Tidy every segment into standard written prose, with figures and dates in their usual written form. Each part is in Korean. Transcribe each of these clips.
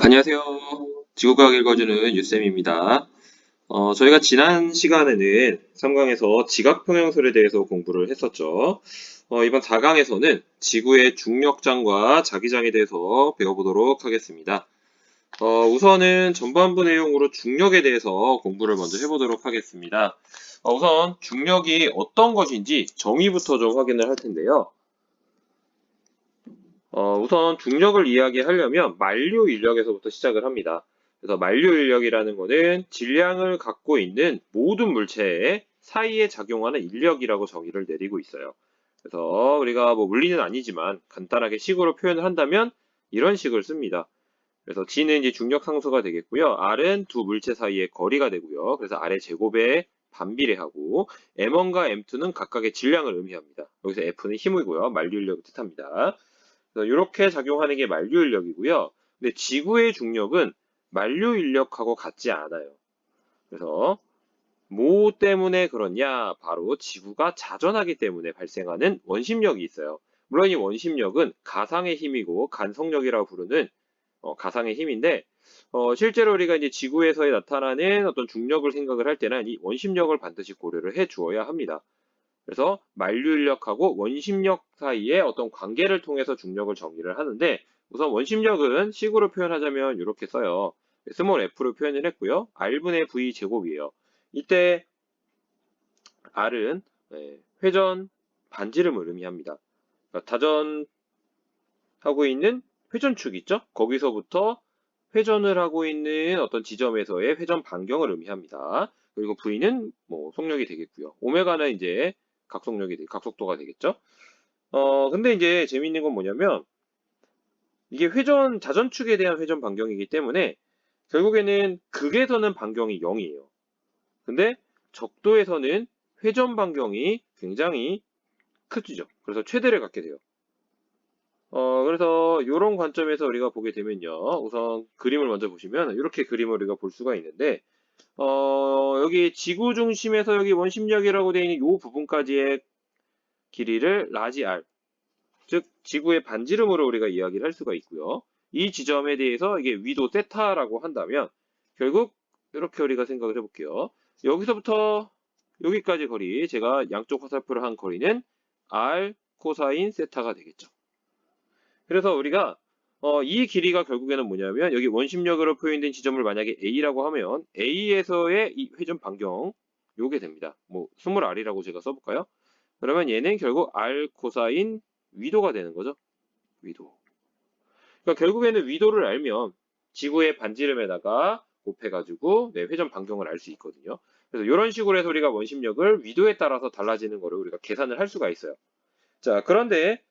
안녕하세요. 지구과학 읽어주는 유쌤입니다. 저희가 지난 시간에는 3강에서 지각평형설에 대해서 공부를 했었죠. 이번 4강에서는 지구의 중력장과 자기장에 대해서 배워보도록 하겠습니다. 우선은 전반부 내용으로 중력에 대해서 공부를 먼저 해보도록 하겠습니다. 우선 중력이 어떤 것인지 정의부터 좀 확인을 할 텐데요. 우선 중력을 이야기하려면 만류 인력에서부터 시작을 합니다. 그래서 만류 인력이라는 것은 질량을 갖고 있는 모든 물체 사이에 작용하는 인력이라고 정의를 내리고 있어요. 그래서 우리가 뭐 물리는 아니지만 간단하게 식으로 표현을 한다면 이런 식을 씁니다. 그래서 G는 이제 중력 상수가 되겠고요. R은 두 물체 사이의 거리가 되고요. 그래서 R의 제곱에 반비례하고 M1과 M2는 각각의 질량을 의미합니다. 여기서 F는 힘이고요. 만류 인력을 뜻합니다. 이렇게 작용하는 게 만류 인력이고요. 근데 지구의 중력은 만류 인력하고 같지 않아요. 그래서 뭐 때문에 그러냐? 바로 지구가 자전하기 때문에 발생하는 원심력이 있어요. 물론 이 원심력은 가상의 힘이고 간성력이라고 부르는 가상의 힘인데 실제로 우리가 이제 지구에서 나타나는 어떤 중력을 생각을 할 때는 이 원심력을 반드시 고려를 해 주어야 합니다. 그래서 만류인력하고 원심력 사이의 어떤 관계를 통해서 중력을 정의를 하는데 우선 원심력은 식으로 표현하자면 이렇게 써요. 스몰 f로 표현을 했고요. r분의 v 제곱이에요. 이때 r은 회전 반지름을 의미합니다. 그러니까 다전하고 있는 회전축 있죠? 거기서부터 회전을 하고 있는 어떤 지점에서의 회전 반경을 의미합니다. 그리고 v는 뭐 속력이 되겠고요. 오메가는 이제 각속도가 되겠죠. 근데 이제 재미있는 건 뭐냐면 이게 자전축에 대한 회전 반경이기 때문에 결국에는 극에서는 반경이 0이에요. 근데 적도에서는 회전 반경이 굉장히 크죠. 그래서 최대를 갖게 돼요. 그래서 이런 관점에서 우리가 보게 되면요. 우선 그림을 먼저 보시면 이렇게 그림을 우리가 볼 수가 있는데 여기 지구 중심에서 여기 원심력이라고 되어 있는 이 부분까지의 길이를 라지 r, 즉 지구의 반지름으로 우리가 이야기를 할 수가 있고요. 이 지점에 대해서 이게 위도 세타라고 한다면 결국 이렇게 우리가 생각을 해볼게요. 여기서부터 여기까지 거리, 제가 양쪽 화살표를 한 거리는 r 코사인 세타가 되겠죠. 그래서 우리가 이 길이가 결국에는 뭐냐면 여기 원심력으로 표현된 지점을 만약에 A라고 하면 A에서의 이 회전 반경 요게 됩니다. 뭐 스몰 r이라고 제가 써볼까요? 그러면 얘는 결국 r 코사인 위도가 되는 거죠. 위도. 그러니까 결국에는 위도를 알면 지구의 반지름에다가 곱해가지고 회전 반경을 알 수 있거든요. 그래서 이런 식으로 해서 우리가 원심력을 위도에 따라서 달라지는 거를 우리가 계산을 할 수가 있어요. 자, 그런데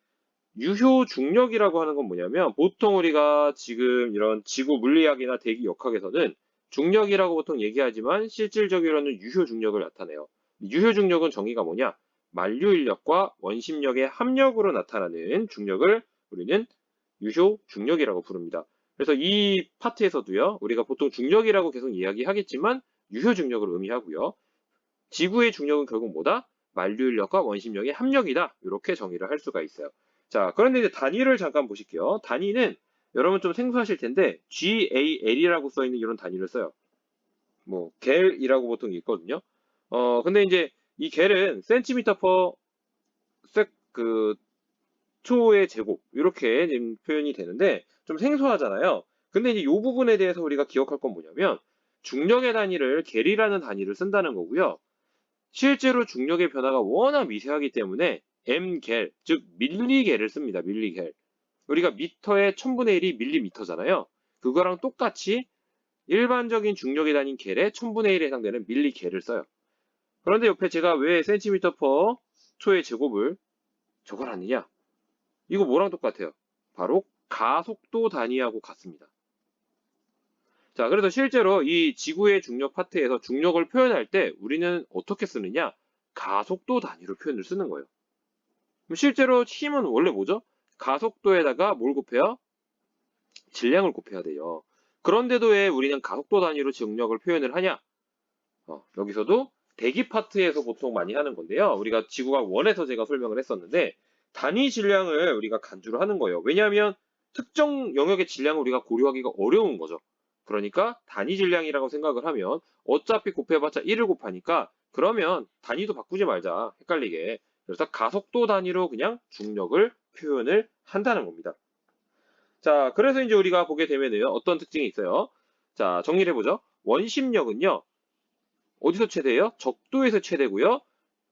유효 중력이라고 하는 건 뭐냐면 보통 우리가 지금 이런 지구 물리학이나 대기 역학에서는 중력이라고 보통 얘기하지만 실질적으로는 유효 중력을 나타내요. 유효 중력은 정의가 뭐냐? 만류 인력과 원심력의 합력으로 나타나는 중력을 우리는 유효 중력이라고 부릅니다. 그래서 이 파트에서도요, 우리가 보통 중력이라고 계속 이야기하겠지만 유효 중력을 의미하고요. 지구의 중력은 결국 뭐다? 만류 인력과 원심력의 합력이다. 이렇게 정의를 할 수가 있어요. 자, 그런데 이제 단위를 잠깐 보실게요. 단위는 여러분 좀 생소하실 텐데 GAL이라고 써 있는 이런 단위를 써요. 뭐 겔이라고 보통 있거든요. 근데 이제 이 겔은 센티미터 퍼 그 초의 제곱 이렇게 지금 표현이 되는데 좀 생소하잖아요. 근데 이제 이 부분에 대해서 우리가 기억할 건 뭐냐면 중력의 단위를 겔이라는 단위를 쓴다는 거고요. 실제로 중력의 변화가 워낙 미세하기 때문에 m겔, 즉 밀리겔을 씁니다. 밀리겔. 우리가 미터의 1000분의 1이 밀리미터잖아요. 그거랑 똑같이 일반적인 중력의 단위인 겔의 1000분의 1에 해당되는 밀리겔을 써요. 그런데 옆에 제가 왜 센티미터 퍼 초의 제곱을 적어놨느냐? 이거 뭐랑 똑같아요? 바로 가속도 단위하고 같습니다. 자, 그래서 실제로 이 지구의 중력 파트에서 중력을 표현할 때 우리는 어떻게 쓰느냐? 가속도 단위로 표현을 쓰는 거예요. 그럼 실제로 힘은 원래 뭐죠? 가속도에다가 뭘 곱해요? 질량을 곱해야 돼요. 그런데도 왜 우리는 가속도 단위로 중력을 표현을 하냐? 여기서도 대기 파트에서 보통 많이 하는 건데요. 우리가 지구가 원에서 제가 설명을 했었는데 단위 질량을 우리가 간주를 하는 거예요. 왜냐하면 특정 영역의 질량을 우리가 고려하기가 어려운 거죠. 그러니까 단위 질량이라고 생각을 하면 어차피 곱해봤자 1을 곱하니까 그러면 단위도 바꾸지 말자. 헷갈리게. 그래서 가속도 단위로 그냥 중력을 표현을 한다는 겁니다. 자, 그래서 이제 우리가 보게 되면요. 어떤 특징이 있어요. 자, 정리를 해보죠. 원심력은요. 어디서 최대예요? 적도에서 최대고요.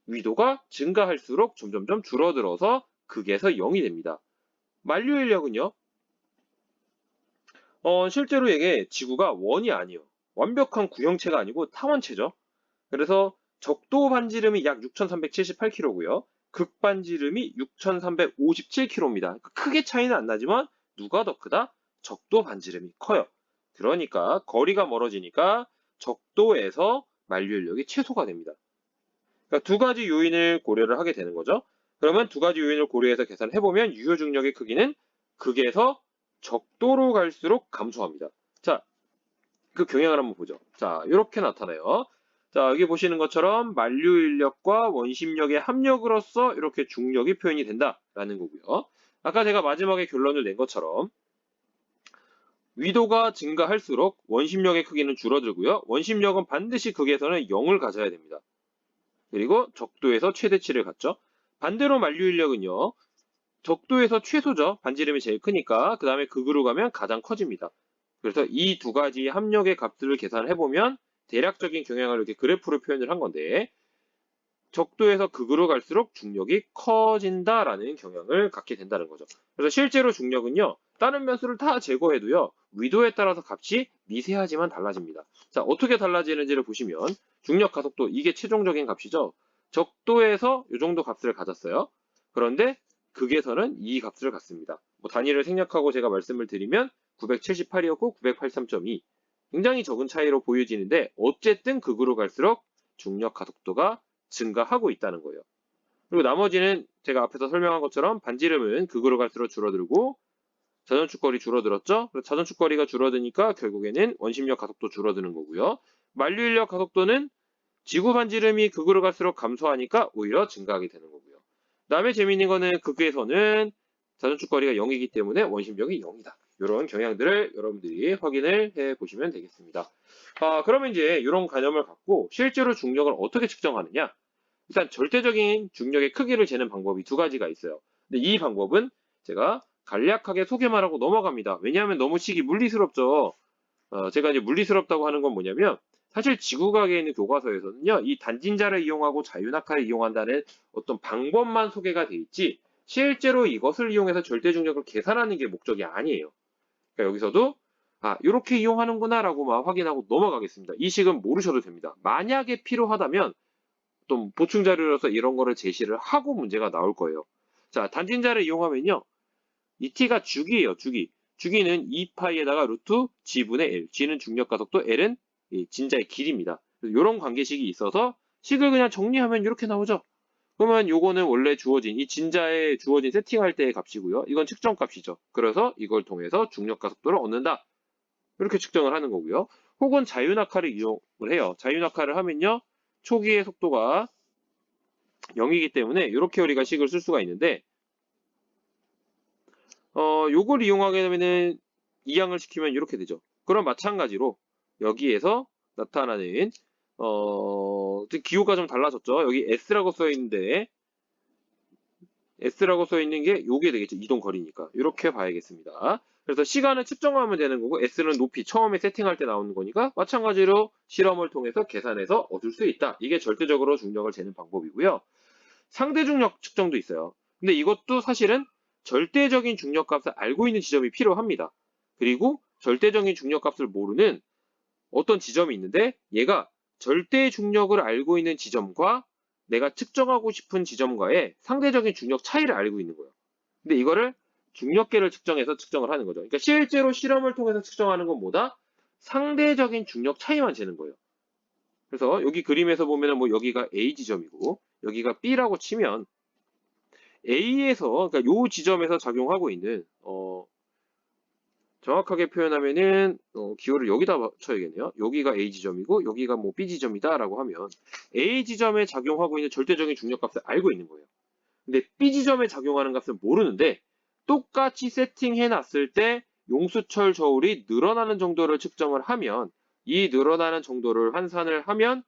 위도가 증가할수록 점점점 줄어들어서 극에서 0이 됩니다. 만류인력은요. 실제로 이게 지구가 원이 아니에요. 완벽한 구형체가 아니고 타원체죠. 그래서 적도 반지름이 약 6,378km고요. 극 반지름이 6,357km입니다. 크게 차이는 안 나지만 누가 더 크다? 적도 반지름이 커요. 그러니까 거리가 멀어지니까 적도에서 만류인력이 최소가 됩니다. 그러니까 두 가지 요인을 고려를 하게 되는 거죠. 그러면 두 가지 요인을 고려해서 계산을 해보면 유효 중력의 크기는 극에서 적도로 갈수록 감소합니다. 자, 그 경향을 한번 보죠. 자, 이렇게 나타나요. 자, 여기 보시는 것처럼 만류인력과 원심력의 합력으로서 이렇게 중력이 표현이 된다라는 거고요. 아까 제가 마지막에 결론을 낸 것처럼 위도가 증가할수록 원심력의 크기는 줄어들고요. 원심력은 반드시 극에서는 0을 가져야 됩니다. 그리고 적도에서 최대치를 갖죠. 반대로 만류인력은요. 적도에서 최소죠. 반지름이 제일 크니까. 그 다음에 극으로 가면 가장 커집니다. 그래서 이 두 가지 합력의 값들을 계산을 해보면 대략적인 경향을 이렇게 그래프로 표현을 한 건데 적도에서 극으로 갈수록 중력이 커진다라는 경향을 갖게 된다는 거죠. 그래서 실제로 중력은요. 다른 변수를 다 제거해도요. 위도에 따라서 값이 미세하지만 달라집니다. 자, 어떻게 달라지는지를 보시면 중력 가속도 이게 최종적인 값이죠. 적도에서 이 정도 값을 가졌어요. 그런데 극에서는 이 값을 갖습니다. 뭐 단위를 생략하고 제가 말씀을 드리면 978이었고 983.2 굉장히 적은 차이로 보여지는데 어쨌든 극으로 갈수록 중력 가속도가 증가하고 있다는 거예요. 그리고 나머지는 제가 앞에서 설명한 것처럼 반지름은 극으로 갈수록 줄어들고 자전축거리 줄어들었죠? 자전축거리가 줄어드니까 결국에는 원심력 가속도 줄어드는 거고요. 만류인력 가속도는 지구 반지름이 극으로 갈수록 감소하니까 오히려 증가하게 되는 거고요. 다음에 재미있는 거는 극에서는 자전축거리가 0이기 때문에 원심력이 0이다. 이런 경향들을 여러분들이 확인을 해 보시면 되겠습니다. 그러면 이제 이런 개념을 갖고 실제로 중력을 어떻게 측정하느냐? 일단 절대적인 중력의 크기를 재는 방법이 두 가지가 있어요. 근데 이 방법은 제가 간략하게 소개만 하고 넘어갑니다. 왜냐하면 너무 식이 물리스럽죠. 제가 이제 물리스럽다고 하는 건 뭐냐면 사실 지구과학에 있는 교과서에서는요. 이 단진자를 이용하고 자유낙하를 이용한다는 어떤 방법만 소개가 돼 있지 실제로 이것을 이용해서 절대중력을 계산하는 게 목적이 아니에요. 그러니까 여기서도 이렇게 이용하는구나라고만 확인하고 넘어가겠습니다. 이 식은 모르셔도 됩니다. 만약에 필요하다면 또 보충 자료로서 이런 거를 제시를 하고 문제가 나올 거예요. 자, 단진자를 이용하면요. 이 t가 주기예요, 주기. 주기는 2파이에다가 루트 g분의 L. g는 중력 가속도, L은 이 진자의 길이입니다. 이런 관계식이 있어서 식을 그냥 정리하면 이렇게 나오죠. 그러면 요거는 원래 주어진 이 진자에 주어진 세팅할 때의 값이고요. 이건 측정 값이죠. 그래서 이걸 통해서 중력 가속도를 얻는다. 이렇게 측정을 하는 거고요. 혹은 자유낙하를 이용을 해요. 자유낙하를 하면요. 초기의 속도가 0이기 때문에 이렇게 우리가 식을 쓸 수가 있는데 요걸 이용하게 되면은 이항을 시키면 이렇게 되죠. 그럼 마찬가지로 여기에서 나타나는 기호가 좀 달라졌죠. 여기 S라고 써 있는데 S라고 써 있는 게 요게 되겠죠. 이동 거리니까. 이렇게 봐야겠습니다. 그래서 시간을 측정하면 되는 거고 S는 높이 처음에 세팅할 때 나오는 거니까 마찬가지로 실험을 통해서 계산해서 얻을 수 있다. 이게 절대적으로 중력을 재는 방법이고요. 상대 중력 측정도 있어요. 근데 이것도 사실은 절대적인 중력값을 알고 있는 지점이 필요합니다. 그리고 절대적인 중력값을 모르는 어떤 지점이 있는데 얘가 절대 중력을 알고 있는 지점과 내가 측정하고 싶은 지점과의 상대적인 중력 차이를 알고 있는 거예요. 근데 이거를 중력계를 측정해서 측정을 하는 거죠. 그러니까 실제로 실험을 통해서 측정하는 건 뭐다? 상대적인 중력 차이만 재는 거예요. 그래서 여기 그림에서 보면은 뭐 여기가 A 지점이고 여기가 B라고 치면 A에서 그러니까 요 지점에서 작용하고 있는 정확하게 표현하면은 기호를 여기다 쳐야겠네요. 여기가 A 지점이고 여기가 뭐 B 지점이다라고 하면 A 지점에 작용하고 있는 절대적인 중력값을 알고 있는 거예요. 근데 B 지점에 작용하는 값을 모르는데 똑같이 세팅해 놨을 때 용수철 저울이 늘어나는 정도를 측정을 하면 이 늘어나는 정도를 환산을 하면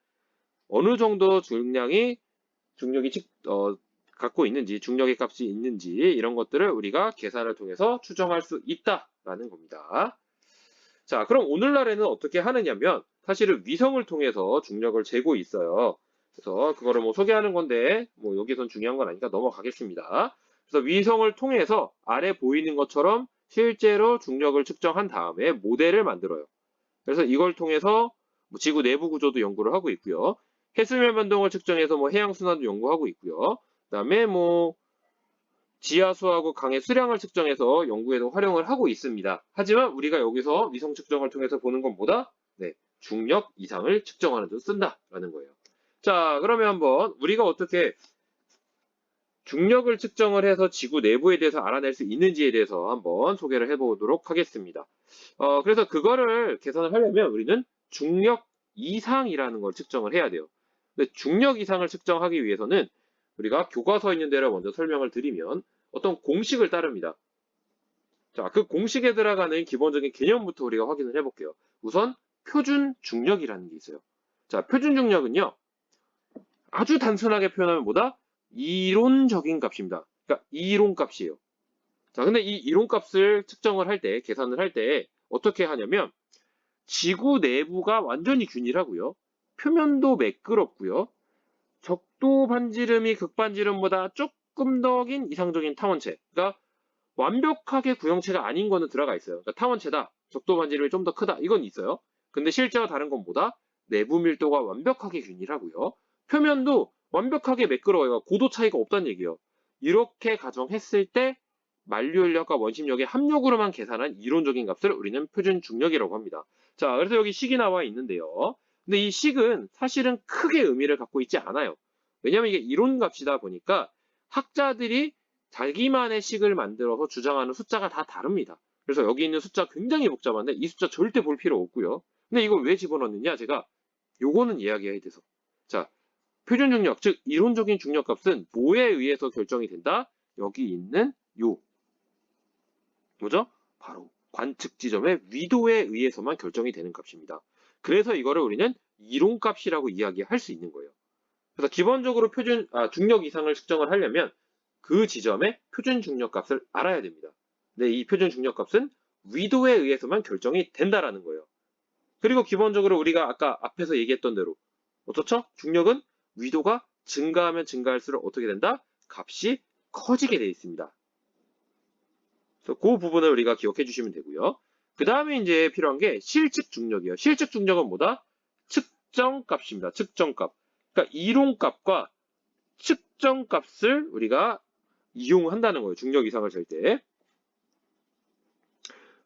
어느 정도 중력이 갖고 있는지, 중력의 값이 있는지 이런 것들을 우리가 계산을 통해서 추정할 수 있다라는 겁니다. 자, 그럼 오늘날에는 어떻게 하느냐면 사실은 위성을 통해서 중력을 재고 있어요. 그래서 그거를 뭐 소개하는 건데 뭐 여기선 중요한 건 아니니까 넘어가겠습니다. 그래서 위성을 통해서 아래 보이는 것처럼 실제로 중력을 측정한 다음에 모델을 만들어요. 그래서 이걸 통해서 뭐 지구 내부 구조도 연구를 하고 있고요. 해수면 변동을 측정해서 뭐 해양 순환도 연구하고 있고요. 그다음에 뭐 지하수하고 강의 수량을 측정해서 연구에도 활용을 하고 있습니다. 하지만 우리가 여기서 위성 측정을 통해서 보는 건 뭐다? 네, 중력 이상을 측정하는 데 쓴다라는 거예요. 자, 그러면 한번 우리가 어떻게 중력을 측정을 해서 지구 내부에 대해서 알아낼 수 있는지에 대해서 한번 소개를 해보도록 하겠습니다. 그래서 그거를 계산을 하려면 우리는 중력 이상이라는 걸 측정을 해야 돼요. 근데 중력 이상을 측정하기 위해서는 우리가 교과서에 있는 대로 먼저 설명을 드리면 어떤 공식을 따릅니다. 자, 그 공식에 들어가는 기본적인 개념부터 우리가 확인을 해볼게요. 우선 표준 중력이라는 게 있어요. 자, 표준 중력은요. 아주 단순하게 표현하면 뭐다? 이론적인 값입니다. 그러니까 이론 값이에요. 자, 근데 이 이론 값을 측정을 할 때, 계산을 할 때 어떻게 하냐면 지구 내부가 완전히 균일하고요. 표면도 매끄럽고요. 적도 반지름이 극반지름보다 조금 더 긴 이상적인 타원체. 그러니까 완벽하게 구형체가 아닌 거는 들어가 있어요. 그러니까 타원체다. 적도 반지름이 좀 더 크다. 이건 있어요. 근데 실제와 다른 건 뭐다? 내부 밀도가 완벽하게 균일하고요. 표면도 완벽하게 매끄러워요. 고도 차이가 없다는 얘기예요. 이렇게 가정했을 때 만류인력과 원심력의 합력으로만 계산한 이론적인 값을 우리는 표준 중력이라고 합니다. 자, 그래서 여기 식이 나와 있는데요. 근데 이 식은 사실은 크게 의미를 갖고 있지 않아요. 왜냐하면 이게 이론 값이다 보니까 학자들이 자기만의 식을 만들어서 주장하는 숫자가 다 다릅니다. 그래서 여기 있는 숫자 굉장히 복잡한데 이 숫자 절대 볼 필요 없고요. 근데 이걸 왜 집어넣느냐? 제가 요거는 이야기해야 돼서. 자, 표준 중력, 즉 이론적인 중력 값은 뭐에 의해서 결정이 된다? 여기 있는 요 뭐죠? 바로 관측 지점의 위도에 의해서만 결정이 되는 값입니다. 그래서 이거를 우리는 이론값이라고 이야기할 수 있는 거예요. 그래서 기본적으로 중력 이상을 측정을 하려면 그 지점의 표준 중력값을 알아야 됩니다. 근데 이 표준 중력값은 위도에 의해서만 결정이 된다라는 거예요. 그리고 기본적으로 우리가 아까 앞에서 얘기했던 대로 어떻죠? 중력은 위도가 증가하면 증가할수록 어떻게 된다? 값이 커지게 되어 있습니다. 그래서 그 부분을 우리가 기억해 주시면 되고요. 그 다음에 이제 필요한 게 실측 중력이에요. 실측 중력은 뭐다? 측정값입니다. 측정값. 그러니까 이론값과 측정값을 우리가 이용한다는 거예요. 중력 이상을 잴 때.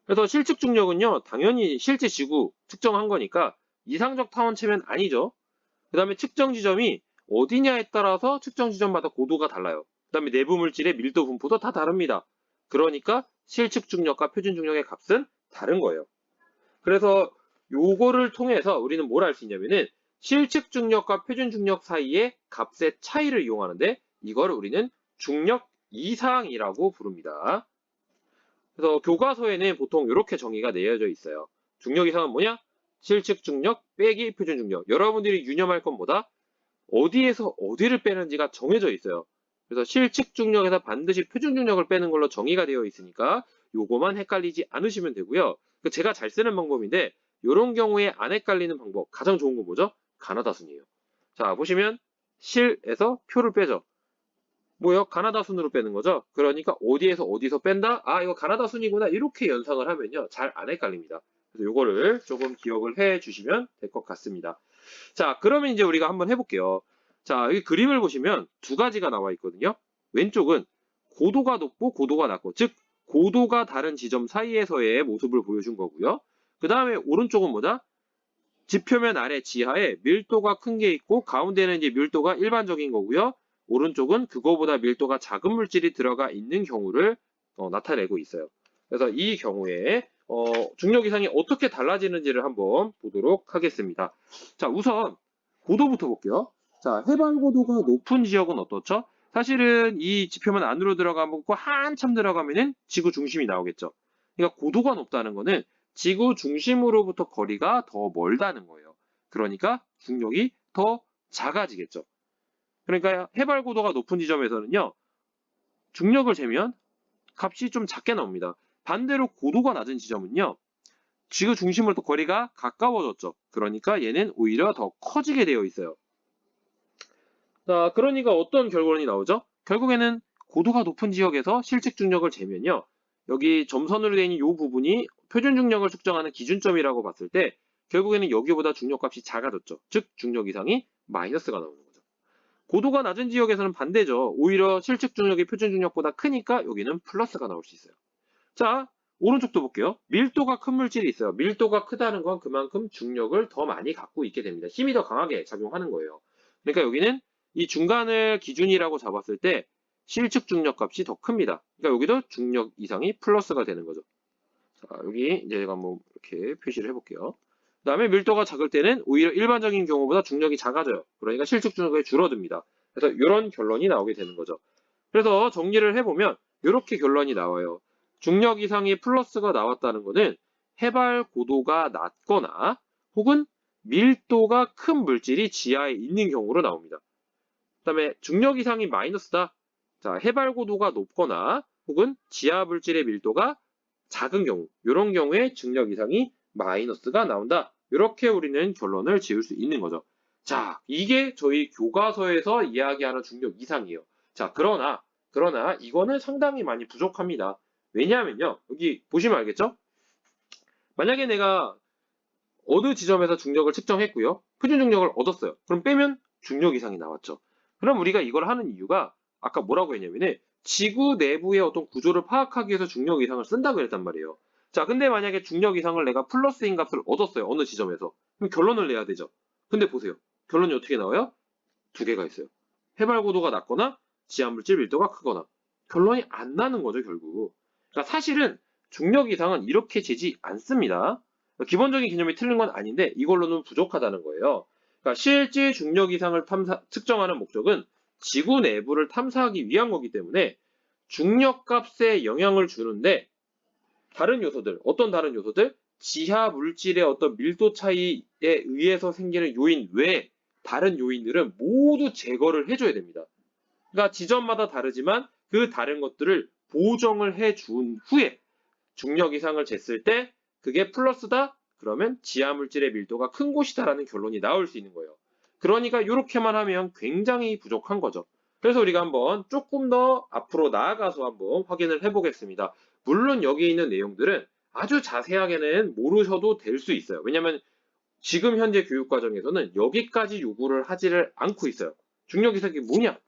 그래서 실측 중력은요. 당연히 실제 지구 측정한 거니까 이상적 타원체면 아니죠. 그 다음에 측정 지점이 어디냐에 따라서 측정 지점마다 고도가 달라요. 그 다음에 내부 물질의 밀도 분포도 다 다릅니다. 그러니까 실측 중력과 표준 중력의 값은 다른 거예요. 그래서 요거를 통해서 우리는 뭘 알 수 있냐면은 실측 중력과 표준 중력 사이의 값의 차이를 이용하는데 이걸 우리는 중력 이상이라고 부릅니다. 그래서 교과서에는 보통 이렇게 정의가 내려져 있어요. 중력 이상은 뭐냐? 실측 중력 빼기 표준 중력. 여러분들이 유념할 건 뭐다? 어디에서 어디를 빼는지가 정해져 있어요. 그래서 실측 중력에서 반드시 표준 중력을 빼는 걸로 정의가 되어 있으니까 요거만 헷갈리지 않으시면 되고요. 제가 잘 쓰는 방법인데 이런 경우에 안 헷갈리는 방법 가장 좋은 건 뭐죠? 가나다 순이에요. 자, 보시면 실에서 표를 빼죠. 뭐요? 가나다 순으로 빼는 거죠. 그러니까 어디에서 어디서 뺀다? 아, 이거 가나다 순이구나. 이렇게 연상을 하면요. 잘 안 헷갈립니다. 그래서 요거를 조금 기억을 해 주시면 될 것 같습니다. 자, 그러면 이제 우리가 한번 해볼게요. 자, 여기 그림을 보시면 두 가지가 나와 있거든요. 왼쪽은 고도가 높고 고도가 낮고, 즉 고도가 다른 지점 사이에서의 모습을 보여준 거고요. 그 다음에 오른쪽은 뭐다? 지표면 아래 지하에 밀도가 큰 게 있고 가운데는 이제 밀도가 일반적인 거고요. 오른쪽은 그거보다 밀도가 작은 물질이 들어가 있는 경우를 나타내고 있어요. 그래서 이 경우에 중력 이상이 어떻게 달라지는지를 한번 보도록 하겠습니다. 자, 우선 고도부터 볼게요. 자, 해발 고도가 높은 지역은 어떻죠? 사실은 이 지표면 안으로 들어가면 한참 들어가면은 지구 중심이 나오겠죠. 그러니까 고도가 높다는 거는 지구 중심으로부터 거리가 더 멀다는 거예요. 그러니까 중력이 더 작아지겠죠. 그러니까 해발 고도가 높은 지점에서는요, 중력을 재면 값이 좀 작게 나옵니다. 반대로 고도가 낮은 지점은요, 지구 중심으로부터 거리가 가까워졌죠. 그러니까 얘는 오히려 더 커지게 되어 있어요. 자, 그러니까 어떤 결론이 나오죠? 결국에는 고도가 높은 지역에서 실측 중력을 재면요, 여기 점선으로 되어 있는 이 부분이 표준 중력을 측정하는 기준점이라고 봤을 때 결국에는 여기보다 중력값이 작아졌죠. 즉 중력 이상이 마이너스가 나오는 거죠. 고도가 낮은 지역에서는 반대죠. 오히려 실측 중력이 표준 중력보다 크니까 여기는 플러스가 나올 수 있어요. 자, 오른쪽도 볼게요. 밀도가 큰 물질이 있어요. 밀도가 크다는 건 그만큼 중력을 더 많이 갖고 있게 됩니다. 힘이 더 강하게 작용하는 거예요. 그러니까 여기는 이 중간을 기준이라고 잡았을 때 실측 중력 값이 더 큽니다. 그러니까 여기도 중력 이상이 플러스가 되는 거죠. 자, 여기 이제 제가 한번 이렇게 표시를 해볼게요. 그 다음에 밀도가 작을 때는 오히려 일반적인 경우보다 중력이 작아져요. 그러니까 실측 중력이 줄어듭니다. 그래서 이런 결론이 나오게 되는 거죠. 그래서 정리를 해보면 이렇게 결론이 나와요. 중력 이상이 플러스가 나왔다는 것은 해발 고도가 낮거나 혹은 밀도가 큰 물질이 지하에 있는 경우로 나옵니다. 그 다음에 중력 이상이 마이너스다. 자, 해발 고도가 높거나 혹은 지하 물질의 밀도가 작은 경우, 이런 경우에 중력 이상이 마이너스가 나온다. 이렇게 우리는 결론을 지을 수 있는 거죠. 자, 이게 저희 교과서에서 이야기하는 중력 이상이에요. 자, 그러나 이거는 상당히 많이 부족합니다. 왜냐하면요, 여기 보시면 알겠죠? 만약에 내가 어느 지점에서 중력을 측정했고요, 표준 중력을 얻었어요. 그럼 빼면 중력 이상이 나왔죠. 그럼 우리가 이걸 하는 이유가 아까 뭐라고 했냐면은 지구 내부의 어떤 구조를 파악하기 위해서 중력 이상을 쓴다고 그랬단 말이에요. 자, 근데 만약에 중력 이상을 내가 플러스인 값을 얻었어요. 어느 지점에서. 그럼 결론을 내야 되죠. 근데 보세요. 결론이 어떻게 나와요? 두 개가 있어요. 해발 고도가 낮거나 지하물질 밀도가 크거나. 결론이 안 나는 거죠, 결국. 그러니까 사실은 중력 이상은 이렇게 재지 않습니다. 기본적인 개념이 틀린 건 아닌데 이걸로는 부족하다는 거예요. 그러니까 실제 중력 이상을 측정하는 목적은 지구 내부를 탐사하기 위한 거기 때문에 중력 값에 영향을 주는데 다른 요소들, 어떤 다른 요소들? 지하 물질의 어떤 밀도 차이에 의해서 생기는 요인 외에 다른 요인들은 모두 제거를 해줘야 됩니다. 그러니까 지점마다 다르지만 그 다른 것들을 보정을 해준 후에 중력 이상을 쟀을 때 그게 플러스다? 그러면 지하 물질의 밀도가 큰 곳이다라는 결론이 나올 수 있는 거예요. 그러니까 이렇게만 하면 굉장히 부족한 거죠. 그래서 우리가 한번 조금 더 앞으로 나아가서 한번 확인을 해보겠습니다. 물론 여기 있는 내용들은 아주 자세하게는 모르셔도 될 수 있어요. 왜냐하면 지금 현재 교육과정에서는 여기까지 요구를 하지를 않고 있어요. 중력 이상이 뭐냐?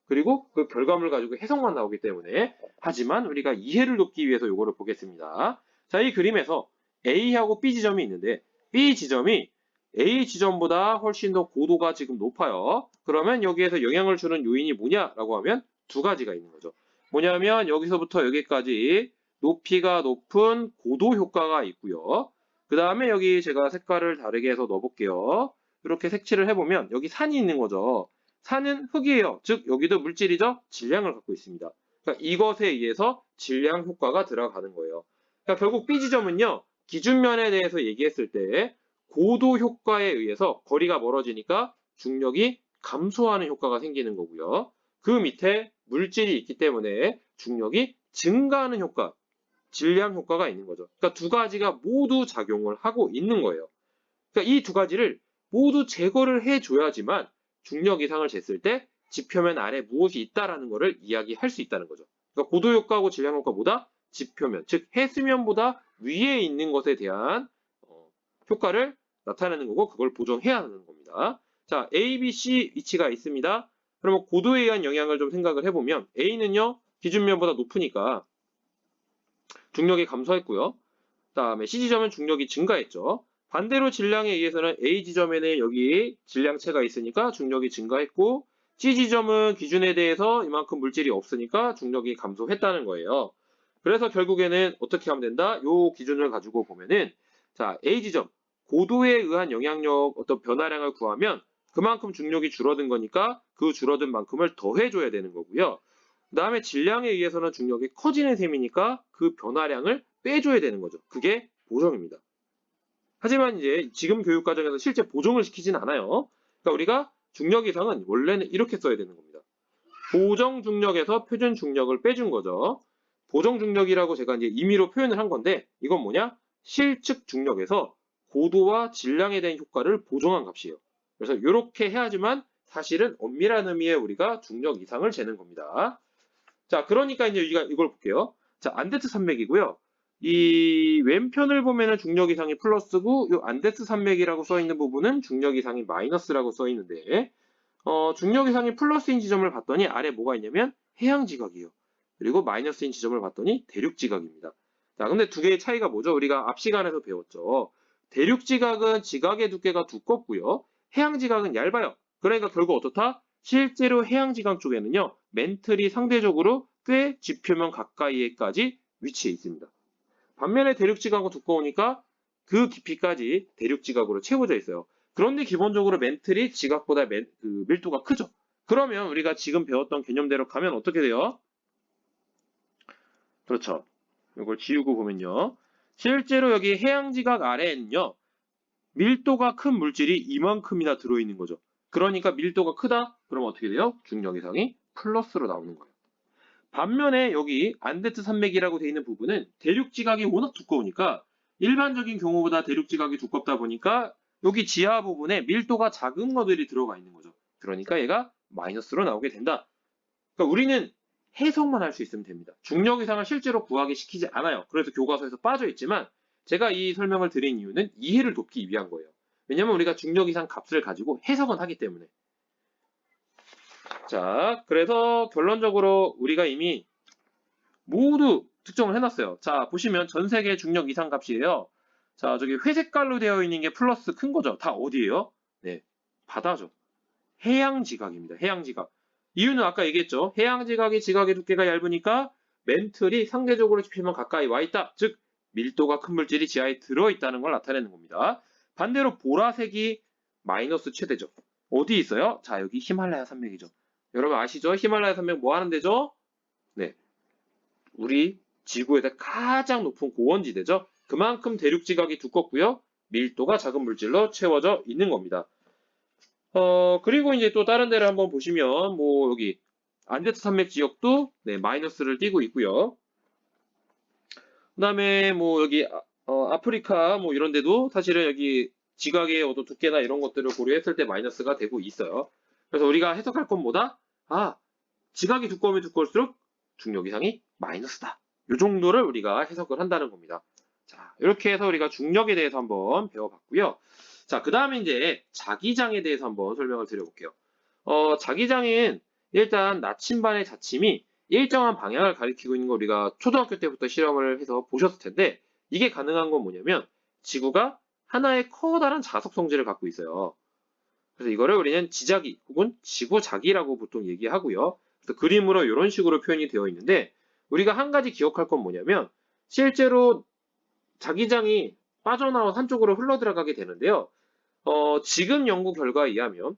그리고 그 결과물 가지고 해석만 나오기 때문에 하지만 우리가 이해를 돕기 위해서 요거를 보겠습니다. 자, 이 그림에서 A하고 B 지점이 있는데 B 지점이 A 지점보다 훨씬 더 고도가 지금 높아요. 그러면 여기에서 영향을 주는 요인이 뭐냐라고 하면 두 가지가 있는 거죠. 뭐냐면 여기서부터 여기까지 높이가 높은 고도 효과가 있고요. 그 다음에 여기 제가 색깔을 다르게 해서 넣어볼게요. 이렇게 색칠을 해보면 여기 산이 있는 거죠. 산은 흙이에요. 즉 여기도 물질이죠. 질량을 갖고 있습니다. 그러니까 이것에 의해서 질량 효과가 들어가는 거예요. 그러니까 결국 B 지점은요. 기준면에 대해서 얘기했을 때 고도 효과에 의해서 거리가 멀어지니까 중력이 감소하는 효과가 생기는 거고요. 그 밑에 물질이 있기 때문에 중력이 증가하는 효과, 질량 효과가 있는 거죠. 그러니까 두 가지가 모두 작용을 하고 있는 거예요. 그러니까 이 두 가지를 모두 제거를 해줘야지만 중력 이상을 쟀을 때 지표면 아래 무엇이 있다라는 것을 이야기할 수 있다는 거죠. 그러니까 고도 효과하고 질량 효과보다 지표면, 즉 해수면보다 위에 있는 것에 대한 효과를 나타내는 거고 그걸 보정해야 하는 겁니다. 자, A, B, C 위치가 있습니다. 그러면 고도에 의한 영향을 좀 생각을 해보면 A는요, 기준면보다 높으니까 중력이 감소했고요. 그 다음에 C 지점은 중력이 증가했죠. 반대로 질량에 의해서는 A 지점에는 여기 질량체가 있으니까 중력이 증가했고 C 지점은 기준에 대해서 이만큼 물질이 없으니까 중력이 감소했다는 거예요. 그래서 결국에는 어떻게 하면 된다? 이 기준을 가지고 보면은 자, A 지점 고도에 의한 영향력 어떤 변화량을 구하면 그만큼 중력이 줄어든 거니까 그 줄어든 만큼을 더해줘야 되는 거고요. 그 다음에 질량에 의해서는 중력이 커지는 셈이니까 그 변화량을 빼줘야 되는 거죠. 그게 보정입니다. 하지만 이제 지금 교육 과정에서 실제 보정을 시키진 않아요. 그러니까 우리가 중력 이상은 원래는 이렇게 써야 되는 겁니다. 보정 중력에서 표준 중력을 빼준 거죠. 보정 중력이라고 제가 이제 임의로 표현을 한 건데 이건 뭐냐? 실측 중력에서 고도와 질량에 대한 효과를 보정한 값이에요. 그래서 이렇게 해야지만 사실은 엄밀한 의미의 우리가 중력 이상을 재는 겁니다. 자, 그러니까 이제 우리가 이걸 볼게요. 자, 안데스 산맥이고요. 이 왼편을 보면은 중력 이상이 플러스고 이 안데스 산맥이라고 써 있는 부분은 중력 이상이 마이너스라고 써 있는데 중력 이상이 플러스인 지점을 봤더니 아래 뭐가 있냐면 해양 지각이에요. 그리고 마이너스인 지점을 봤더니 대륙 지각입니다. 자, 근데 두 개의 차이가 뭐죠? 우리가 앞 시간에서 배웠죠. 대륙 지각은 지각의 두께가 두껍고요. 해양 지각은 얇아요. 그러니까 결국 어떻다? 실제로 해양 지각 쪽에는요. 멘틀이 상대적으로 꽤 지표면 가까이에까지 위치해 있습니다. 반면에 대륙 지각은 두꺼우니까 그 깊이까지 대륙 지각으로 채워져 있어요. 그런데 기본적으로 멘틀이 지각보다 밀도가 크죠. 그러면 우리가 지금 배웠던 개념대로 가면 어떻게 돼요? 그렇죠. 이걸 지우고 보면요. 실제로 여기 해양 지각 아래에는요. 밀도가 큰 물질이 이만큼이나 들어있는 거죠. 그러니까 밀도가 크다? 그럼 어떻게 돼요? 중력 이상이 플러스로 나오는 거예요. 반면에 여기 안데스 산맥이라고 되어 있는 부분은 대륙 지각이 워낙 두꺼우니까 일반적인 경우보다 대륙 지각이 두껍다 보니까 여기 지하 부분에 밀도가 작은 것들이 들어가 있는 거죠. 그러니까 얘가 마이너스로 나오게 된다. 그러니까 우리는 해석만 할 수 있으면 됩니다. 중력 이상을 실제로 구하게 시키지 않아요. 그래서 교과서에서 빠져 있지만 제가 이 설명을 드린 이유는 이해를 돕기 위한 거예요. 왜냐면 우리가 중력 이상 값을 가지고 해석은 하기 때문에. 자, 그래서 결론적으로 우리가 이미 모두 특정을 해놨어요. 자, 보시면 전 세계 중력 이상 값이에요. 자, 저기 회색깔로 되어 있는 게 플러스 큰 거죠. 다 어디예요? 네, 바다죠. 해양 지각입니다. 해양 지각. 이유는 아까 얘기했죠. 해양 지각이 지각의 두께가 얇으니까 멘틀이 상대적으로 지표면 가까이 와 있다. 즉, 밀도가 큰 물질이 지하에 들어있다는 걸 나타내는 겁니다. 반대로 보라색이 마이너스 최대죠. 어디 있어요? 자, 여기 히말라야 산맥이죠. 여러분 아시죠? 히말라야 산맥 뭐 하는 데죠? 네, 우리 지구에서 가장 높은 고원지대죠. 그만큼 대륙 지각이 두껍고요. 밀도가 작은 물질로 채워져 있는 겁니다. 그리고 이제 또 다른 데를 한번 보시면 뭐 여기 안데스 산맥 지역도 네, 마이너스를 띄고 있고요. 그다음에 뭐 여기 아프리카 뭐 이런 데도 사실은 여기 지각의 어떤 두께나 이런 것들을 고려했을 때 마이너스가 되고 있어요. 그래서 우리가 해석할 건 뭐다? 지각이 두꺼우면 두꺼울수록 중력 이상이 마이너스다. 이 정도를 우리가 해석을 한다는 겁니다. 자, 이렇게 해서 우리가 중력에 대해서 한번 배워봤고요. 자, 그 다음에 이제 자기장에 대해서 한번 설명을 드려볼게요. 자기장은 일단 나침반의 자침이 일정한 방향을 가리키고 있는 거 우리가 초등학교 때부터 실험을 해서 보셨을 텐데 이게 가능한 건 뭐냐면 지구가 하나의 커다란 자석 성질을 갖고 있어요. 그래서 이거를 우리는 지자기 혹은 지구자기라고 보통 얘기하고요. 그래서 그림으로 이런 식으로 표현이 되어 있는데 우리가 한 가지 기억할 건 뭐냐면 실제로 자기장이 빠져나와 한쪽으로 흘러 들어가게 되는데요. 지금 연구 결과에 의하면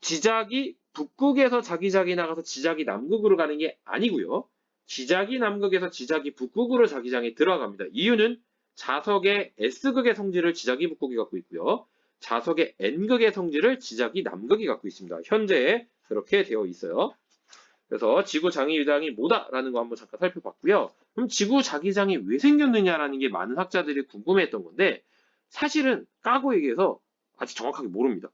지작이 북극에서 자기장이 나가서 지작이 남극으로 가는 게 아니고요. 지작이 남극에서 지작이 북극으로 자기장에 들어갑니다. 이유는 자석의 S극의 성질을 지작이 북극이 갖고 있고요. 자석의 N극의 성질을 지작이 남극이 갖고 있습니다. 현재 그렇게 되어 있어요. 그래서 지구 자기장이 뭐다라는 거 한번 잠깐 살펴봤고요. 그럼 지구 자기장이 왜 생겼느냐라는 게 많은 학자들이 궁금해했던 건데 사실은 까고 얘기해서 아직 정확하게 모릅니다.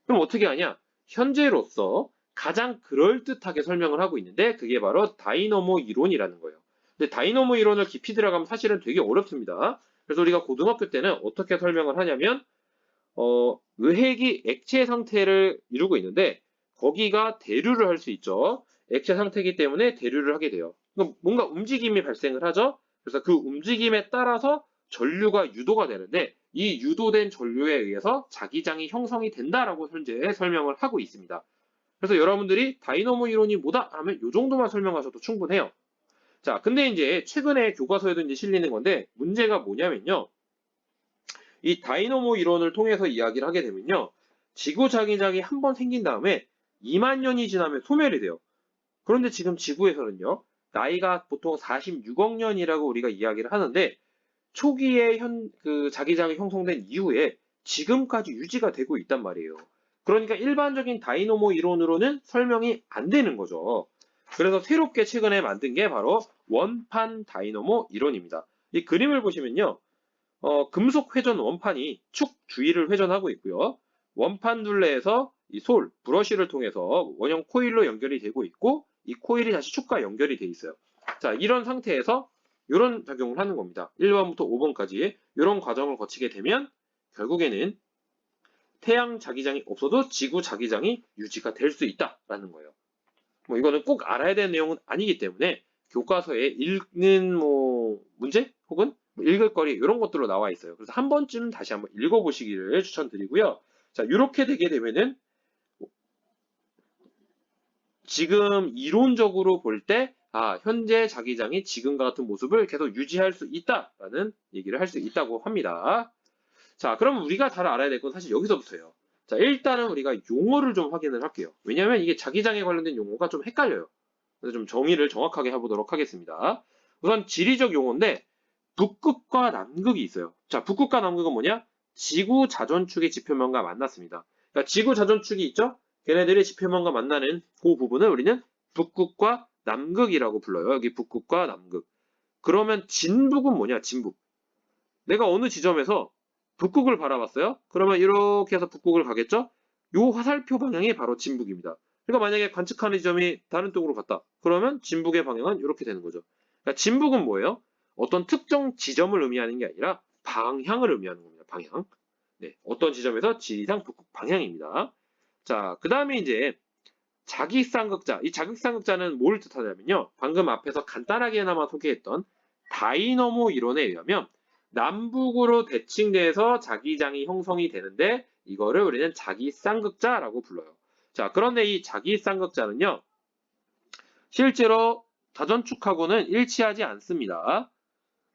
그럼 어떻게 하냐? 현재로서 가장 그럴듯하게 설명을 하고 있는데 그게 바로 다이너모 이론이라는 거예요. 근데 다이너모 이론을 깊이 들어가면 사실은 되게 어렵습니다. 그래서 우리가 고등학교 때는 어떻게 설명을 하냐면 의핵이 액체 상태를 이루고 있는데 거기가 대류를 할 수 있죠. 액체 상태이기 때문에 대류를 하게 돼요. 그럼 뭔가 움직임이 발생을 하죠. 그래서 그 움직임에 따라서 전류가 유도가 되는데 이 유도된 전류에 의해서 자기장이 형성이 된다라고 현재 설명을 하고 있습니다. 그래서 여러분들이 다이너모 이론이 뭐다? 하면 이 정도만 설명하셔도 충분해요. 자, 근데 이제 최근에 교과서에도 이제 실리는 건데 문제가 뭐냐면요. 이 다이너모 이론을 통해서 이야기를 하게 되면요. 지구 자기장이 한 번 생긴 다음에 2만 년이 지나면 소멸이 돼요. 그런데 지금 지구에서는요, 나이가 보통 46억 년이라고 우리가 이야기를 하는데, 초기에 그 자기장이 형성된 이후에 지금까지 유지가 되고 있단 말이에요. 그러니까 일반적인 다이너모 이론으로는 설명이 안 되는 거죠. 그래서 새롭게 최근에 만든 게 바로 원판 다이너모 이론입니다. 이 그림을 보시면요, 금속 회전 원판이 축 주위를 회전하고 있고요. 원판 둘레에서 이 브러쉬를 통해서 원형 코일로 연결이 되고 있고, 이 코일이 다시 축과 연결이 돼 있어요. 자, 이런 상태에서 이런 작용을 하는 겁니다. 1번부터 5번까지 이런 과정을 거치게 되면 결국에는 태양 자기장이 없어도 지구 자기장이 유지가 될 수 있다라는 거예요. 뭐 이거는 꼭 알아야 되는 내용은 아니기 때문에 교과서에 읽는 문제 혹은 읽을 거리 이런 것들로 나와 있어요. 그래서 한 번쯤 다시 한번 읽어보시기를 추천드리고요. 자, 이렇게 되게 되면은 지금 이론적으로 볼 때 현재 자기장이 지금과 같은 모습을 계속 유지할 수 있다라는 얘기를 할 수 있다고 합니다. 자, 그럼 우리가 잘 알아야 될 건 사실 여기서부터예요. 자, 일단은 우리가 용어를 좀 확인을 할게요. 왜냐하면 이게 자기장에 관련된 용어가 좀 헷갈려요. 그래서 좀 정의를 정확하게 해보도록 하겠습니다. 우선 지리적 용어인데 북극과 남극이 있어요. 자, 북극과 남극은 뭐냐? 지구 자전축의 지표면과 만났습니다. 그러니까 지구 자전축이 있죠? 걔네들의 지표면과 만나는 그 부분을 우리는 북극과 남극이라고 불러요. 여기 북극과 남극. 그러면 진북은 뭐냐? 진북. 내가 어느 지점에서 북극을 바라봤어요? 그러면 이렇게 해서 북극을 가겠죠? 요 화살표 방향이 바로 진북입니다. 그러니까 만약에 관측하는 지점이 다른 쪽으로 갔다. 그러면 진북의 방향은 이렇게 되는 거죠. 그러니까 진북은 뭐예요? 어떤 특정 지점을 의미하는 게 아니라 방향을 의미하는 겁니다. 방향. 네, 어떤 지점에서 지리상 북극 방향입니다. 자, 그 다음에 이제 자기쌍극자. 이 자기쌍극자는 뭘 뜻하냐면요. 방금 앞에서 간단하게나마 소개했던 다이너모 이론에 의하면 남북으로 대칭돼서 자기장이 형성이 되는데 이거를 우리는 자기쌍극자라고 불러요. 자, 그런데 이 자기쌍극자는요. 실제로 자전축하고는 일치하지 않습니다.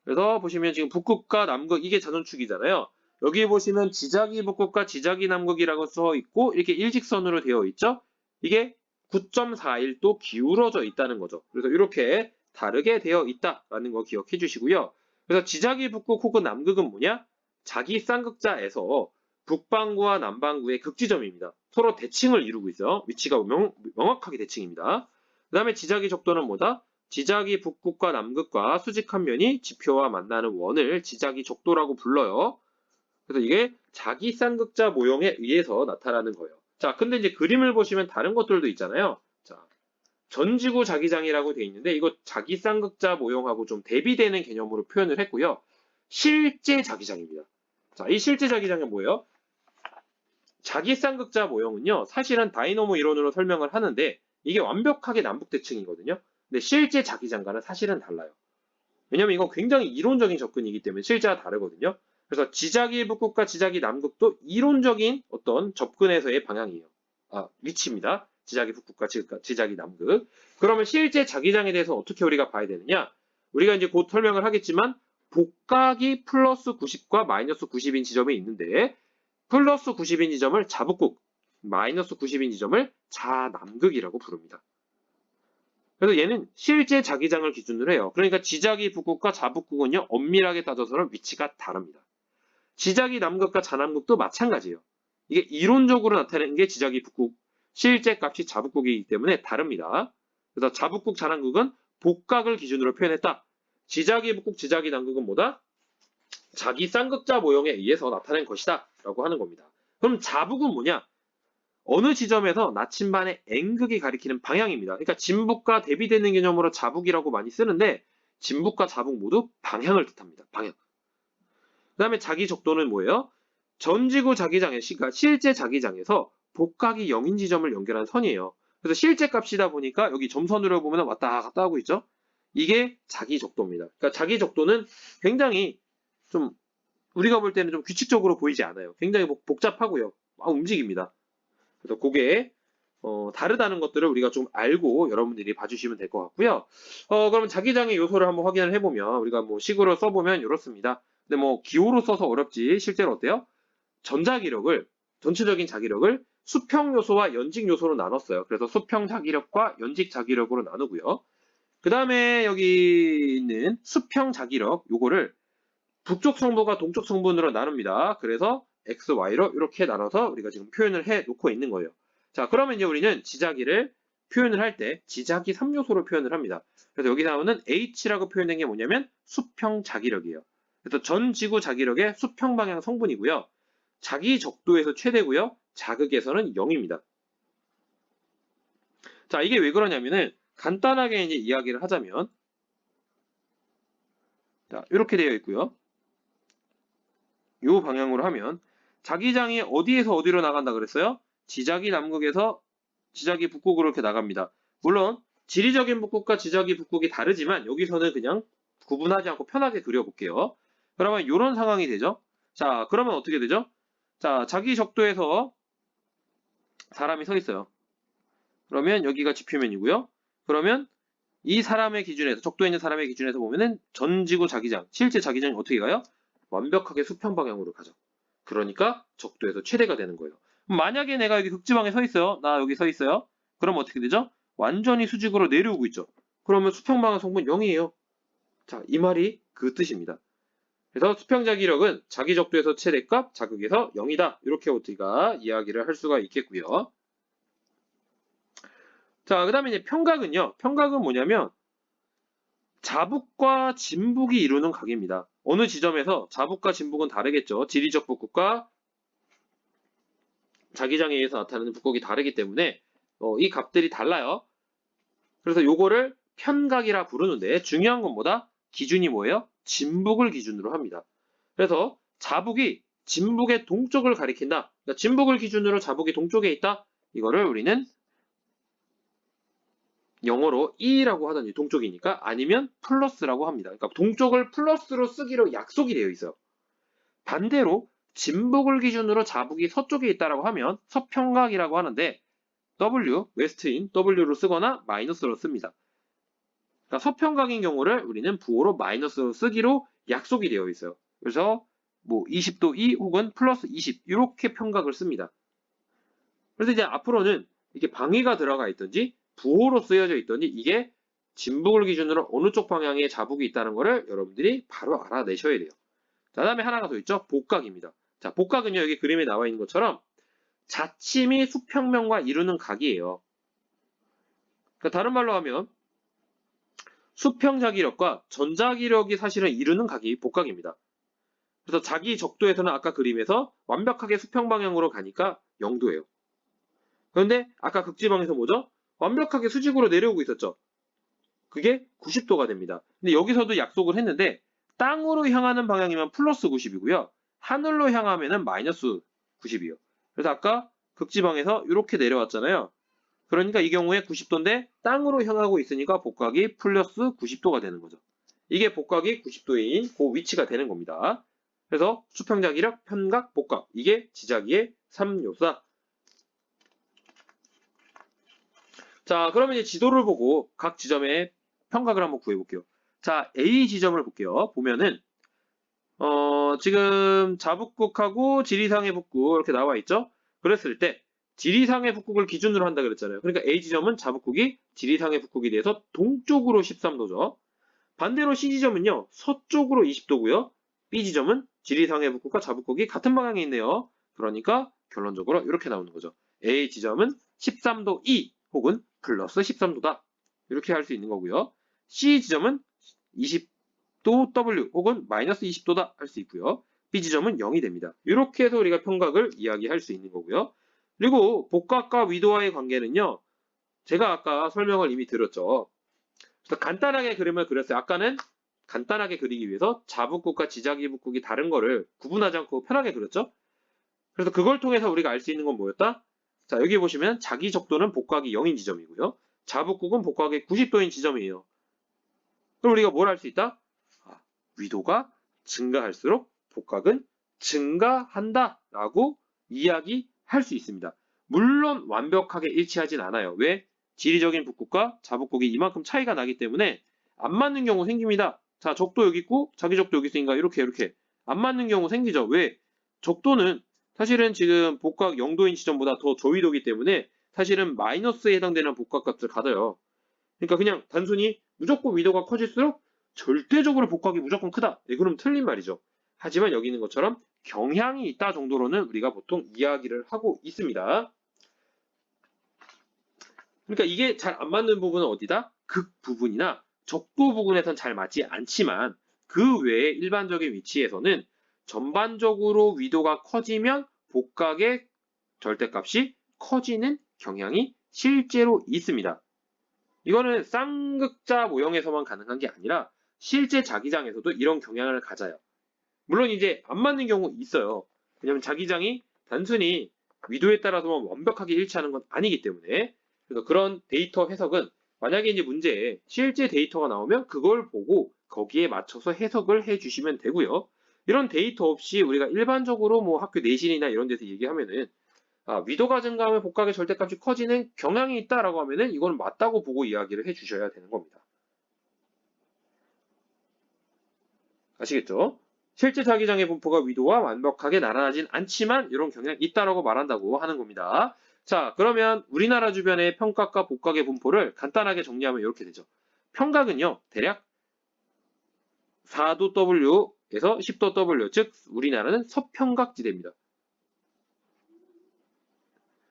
그래서 보시면 지금 북극과 남극 이게 자전축이잖아요. 여기 보시면 지자기 북극과 지자기 남극이라고 써 있고 이렇게 일직선으로 되어 있죠. 이게 9.41도 기울어져 있다는 거죠. 그래서 이렇게 다르게 되어 있다라는 거 기억해 주시고요. 그래서 지자기 북극 혹은 남극은 뭐냐? 자기 쌍극자에서 북반구와 남반구의 극지점입니다. 서로 대칭을 이루고 있어요. 위치가 명확하게 대칭입니다. 그 다음에 지자기 적도는 뭐다? 지자기 북극과 남극과 수직한 면이 지표와 만나는 원을 지자기 적도라고 불러요. 그래서 이게 자기 쌍극자 모형에 의해서 나타나는 거예요. 자, 근데 이제 그림을 보시면 다른 것들도 있잖아요. 자, 전지구 자기장이라고 돼 있는데 이거 자기 쌍극자 모형하고 좀 대비되는 개념으로 표현을 했고요. 실제 자기장입니다. 자, 이 실제 자기장은 뭐예요? 자기 쌍극자 모형은요, 사실은 다이너모 이론으로 설명을 하는데 이게 완벽하게 남북대칭이거든요. 근데 실제 자기장과는 사실은 달라요. 왜냐면 이건 굉장히 이론적인 접근이기 때문에 실제와 다르거든요. 그래서 지자기 북극과 지자기 남극도 이론적인 어떤 접근에서의 방향이에요. 위치입니다. 지자기 북극과 지자기 남극. 그러면 실제 자기장에 대해서 어떻게 우리가 봐야 되느냐? 우리가 이제 곧 설명을 하겠지만 복각이 플러스 90과 마이너스 90인 지점이 있는데 플러스 90인 지점을 자북극, 마이너스 90인 지점을 자남극이라고 부릅니다. 그래서 얘는 실제 자기장을 기준으로 해요. 그러니까 지자기 북극과 자북극은요, 엄밀하게 따져서는 위치가 다릅니다. 지자기 남극과 자남극도 마찬가지예요. 이게 이론적으로 나타내는 게 지자기 북극, 실제 값이 자북극이기 때문에 다릅니다. 그래서 자북극, 자남극은 복각을 기준으로 표현했다. 지자기 북극, 지자기 남극은 뭐다? 자기 쌍극자 모형에 의해서 나타낸 것이다 라고 하는 겁니다. 그럼 자북은 뭐냐? 어느 지점에서 나침반의 N극이 가리키는 방향입니다. 그러니까 진북과 대비되는 개념으로 자북이라고 많이 쓰는데 진북과 자북 모두 방향을 뜻합니다. 방향. 그 다음에 자기 적도는 뭐예요? 전지구 자기장의 그러니까 실제 자기장에서 복각이 0인 지점을 연결한 선이에요. 그래서 실제 값이다 보니까 여기 점선으로 보면 왔다 갔다 하고 있죠. 이게 자기 적도입니다. 그러니까 자기 적도는 굉장히 좀 우리가 볼 때는 좀 규칙적으로 보이지 않아요. 굉장히 복잡하고요. 움직입니다. 그래서 그게 다르다는 것들을 우리가 좀 알고 여러분들이 봐주시면 될 것 같고요. 그러면 자기장의 요소를 한번 확인을 해보면 우리가 뭐 식으로 써보면 이렇습니다. 근데 뭐 기호로 써서 어렵지 실제로 어때요? 전자기력을 전체적인 자기력을 수평 요소와 연직 요소로 나눴어요. 그래서 수평 자기력과 연직 자기력으로 나누고요. 그 다음에 여기 있는 수평 자기력, 요거를 북쪽 성분과 동쪽 성분으로 나눕니다. 그래서 X, Y로 이렇게 나눠서 우리가 지금 표현을 해 놓고 있는 거예요. 자, 그러면 이제 우리는 지자기를 표현을 할 때 지자기 3요소로 표현을 합니다. 그래서 여기 나오는 H라고 표현된 게 뭐냐면 수평 자기력이에요. 그래서 전 지구 자기력의 수평 방향 성분이고요. 자기 적도에서 최대고요. 자극에서는 0입니다. 자, 이게 왜 그러냐면은 간단하게 이제 이야기를 하자면 자, 이렇게 되어 있고요. 요 방향으로 하면 자기장이 어디에서 어디로 나간다 그랬어요? 지자기 남극에서 지자기 북극으로 이렇게 나갑니다. 물론 지리적인 북극과 지자기 북극이 다르지만 여기서는 그냥 구분하지 않고 편하게 그려볼게요. 그러면 이런 상황이 되죠. 자, 그러면 어떻게 되죠? 자, 자기 적도에서 사람이 서 있어요. 그러면 여기가 지표면이고요. 그러면 이 사람의 기준에서, 적도에 있는 사람의 기준에서 보면은 전지구 자기장, 실제 자기장이 어떻게 가요? 완벽하게 수평 방향으로 가죠. 그러니까 적도에서 최대가 되는 거예요. 만약에 내가 여기 극지방에 서 있어요. 나 여기 서 있어요. 그럼 어떻게 되죠? 완전히 수직으로 내려오고 있죠. 그러면 수평 방향 성분 0이에요. 자, 이 말이 그 뜻입니다. 그래서 수평 자기력은 자기 적도에서 최대값, 자극에서 0이다. 이렇게 우리가 이야기를 할 수가 있겠고요. 자, 그 다음에 이제 평각은요. 평각은 뭐냐면 자북과 진북이 이루는 각입니다. 어느 지점에서 자북과 진북은 다르겠죠. 지리적 북극과 자기장에 의해서 나타나는 북극이 다르기 때문에 이 값들이 달라요. 그래서 요거를 편각이라 부르는데 중요한 건 뭐다? 기준이 뭐예요? 진북을 기준으로 합니다. 그래서 자북이 진북의 동쪽을 가리킨다. 그러니까 진북을 기준으로 자북이 동쪽에 있다. 이거를 우리는 영어로 E라고 하든지 동쪽이니까 아니면 플러스라고 합니다. 그러니까 동쪽을 플러스로 쓰기로 약속이 되어 있어요. 반대로 진북을 기준으로 자북이 서쪽에 있다라고 하면 서평각이라고 하는데 W, 웨스트인 W로 쓰거나 마이너스로 씁니다. 그러니까 서평각인 경우를 우리는 부호로 마이너스로 쓰기로 약속이 되어 있어요. 그래서 뭐 20도 2 혹은 플러스 20 이렇게 평각을 씁니다. 그래서 이제 앞으로는 이게 방위가 들어가 있든지 부호로 쓰여져 있든지 이게 진북을 기준으로 어느 쪽 방향에 자북이 있다는 것을 여러분들이 바로 알아내셔야 돼요. 자, 다음에 하나가 더 있죠. 복각입니다. 자, 복각은요, 여기 그림에 나와 있는 것처럼 자침이 수평면과 이루는 각이에요. 그러니까 다른 말로 하면 수평자기력과 전자기력이 사실은 이루는 각이 복각입니다. 그래서 자기 적도에서는 아까 그림에서 완벽하게 수평 방향으로 가니까 0도예요. 그런데 아까 극지방에서 뭐죠? 완벽하게 수직으로 내려오고 있었죠. 그게 90도가 됩니다. 근데 여기서도 약속을 했는데 땅으로 향하는 방향이면 플러스 90이고요. 하늘로 향하면은 마이너스 90이요. 그래서 아까 극지방에서 이렇게 내려왔잖아요. 그러니까 이 경우에 90도인데 땅으로 향하고 있으니까 복각이 플러스 90도가 되는 거죠. 이게 복각이 90도인 그 위치가 되는 겁니다. 그래서 수평자기력, 편각, 복각 이게 지자기의 3요소다. 자, 그러면 이제 지도를 보고 각 지점의 평각을 한번 구해볼게요. 자, A 지점을 볼게요. 보면은 지금 자북극하고 지리상의 북극 이렇게 나와 있죠? 그랬을 때 지리상의 북극을 기준으로 한다 그랬잖아요. 그러니까 A 지점은 자북극이 지리상의 북극에 대해서 동쪽으로 13도죠. 반대로 C 지점은요. 서쪽으로 20도고요. B 지점은 지리상의 북극과 자북극이 같은 방향에 있네요. 그러니까 결론적으로 이렇게 나오는 거죠. A 지점은 13도 E 혹은 플러스 13도다. 이렇게 할 수 있는 거고요. C 지점은 20도 W 혹은 마이너스 20도다 할 수 있고요. B 지점은 0이 됩니다. 이렇게 해서 우리가 평각을 이야기할 수 있는 거고요. 그리고 복각과 위도와의 관계는요. 제가 아까 설명을 이미 드렸죠. 그래서 간단하게 그림을 그렸어요. 아까는 간단하게 그리기 위해서 자북극과 지자기 북극이 다른 거를 구분하지 않고 편하게 그렸죠. 그래서 그걸 통해서 우리가 알 수 있는 건 뭐였다? 자, 여기 보시면 자기 적도는 복각이 0인 지점이고요. 자북극은 복각이 90도인 지점이에요. 그럼 우리가 뭘 할 수 있다? 위도가 증가할수록 복각은 증가한다 라고 이야기할 수 있습니다. 물론 완벽하게 일치하진 않아요. 왜? 지리적인 북극과 자북극이 이만큼 차이가 나기 때문에 안 맞는 경우 생깁니다. 자, 적도 여기 있고 자기 적도 여기 있으니까 이렇게 안 맞는 경우 생기죠. 왜? 적도는 사실은 지금 복각 0도인 지점보다 더 저위도이기 때문에 사실은 마이너스에 해당되는 복각값을 가져요. 그러니까 그냥 단순히 무조건 위도가 커질수록 절대적으로 복각이 무조건 크다. 네, 그럼 틀린 말이죠. 하지만 여기 있는 것처럼 경향이 있다 정도로는 우리가 보통 이야기를 하고 있습니다. 그러니까 이게 잘 안 맞는 부분은 어디다? 극 부분이나 적도 부분에선 잘 맞지 않지만 그 외에 일반적인 위치에서는 전반적으로 위도가 커지면 복각의 절대값이 커지는 경향이 실제로 있습니다. 이거는 쌍극자 모형에서만 가능한 게 아니라 실제 자기장에서도 이런 경향을 가져요. 물론 이제 안 맞는 경우 있어요. 왜냐면 자기장이 단순히 위도에 따라서만 완벽하게 일치하는 건 아니기 때문에. 그래서 그런 데이터 해석은 만약에 이제 문제에 실제 데이터가 나오면 그걸 보고 거기에 맞춰서 해석을 해주시면 되고요. 이런 데이터 없이 우리가 일반적으로 뭐 학교 내신이나 이런 데서 얘기하면은 위도가 증가하면 복각의 절대값이 커지는 경향이 있다라고 하면은 이거는 맞다고 보고 이야기를 해주셔야 되는 겁니다. 아시겠죠? 실제 자기장의 분포가 위도와 완벽하게 나란하진 않지만 이런 경향이 있다라고 말한다고 하는 겁니다. 자, 그러면 우리나라 주변의 평각과 복각의 분포를 간단하게 정리하면 이렇게 되죠. 평각은요, 대략 4도 W에서 10도 W, 즉 우리나라는 서평각지대입니다.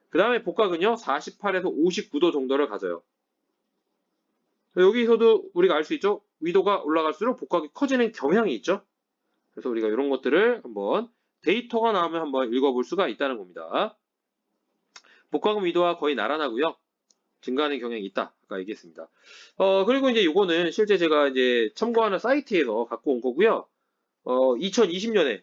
그 다음에 복각은요, 48에서 59도 정도를 가져요. 여기서도 우리가 알 수 있죠? 위도가 올라갈수록 복각이 커지는 경향이 있죠? 그래서 우리가 이런 것들을 한번 데이터가 나오면 한번 읽어볼 수가 있다는 겁니다. 복각은 위도와 거의 나란하고요. 증가하는 경향이 있다. 아까 얘기했습니다. 그리고 이제 요거는 실제 제가 이제 참고하는 사이트에서 갖고 온 거고요. 2020년에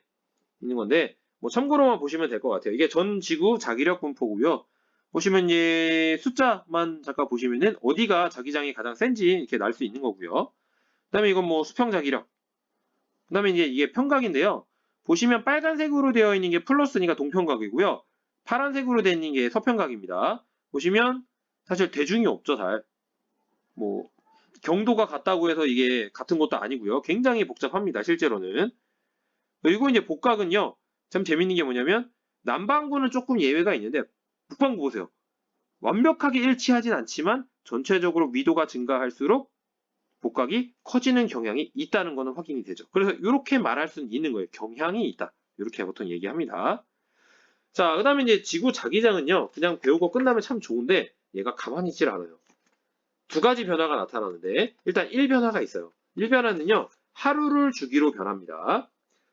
있는 건데 뭐 참고로만 보시면 될 것 같아요. 이게 전 지구 자기력 분포고요. 보시면 이제 숫자만 잠깐 보시면은 어디가 자기장이 가장 센지 이렇게 날 수 있는 거고요. 그다음에 이건 뭐 수평 자기력. 그다음에 이제 이게 평각인데요. 보시면 빨간색으로 되어 있는 게 플러스니까 동평각이고요. 파란색으로 되어 있는 게 서평각입니다. 보시면 사실 대중이 없죠, 잘. 뭐 경도가 같다고 해서 이게 같은 것도 아니고요. 굉장히 복잡합니다, 실제로는. 그리고 이제 복각은요. 참 재밌는 게 뭐냐면 남반구는 조금 예외가 있는데 북반구 보세요. 완벽하게 일치하진 않지만 전체적으로 위도가 증가할수록 복각이 커지는 경향이 있다는 것은 확인이 되죠. 그래서 이렇게 말할 수는 있는 거예요. 경향이 있다. 이렇게 보통 얘기합니다. 자, 그 다음에 이제 지구 자기장은요. 그냥 배우고 끝나면 참 좋은데 얘가 가만히 있질 않아요. 두 가지 변화가 나타나는데 일단 1변화가 있어요. 1변화는요. 하루를 주기로 변합니다.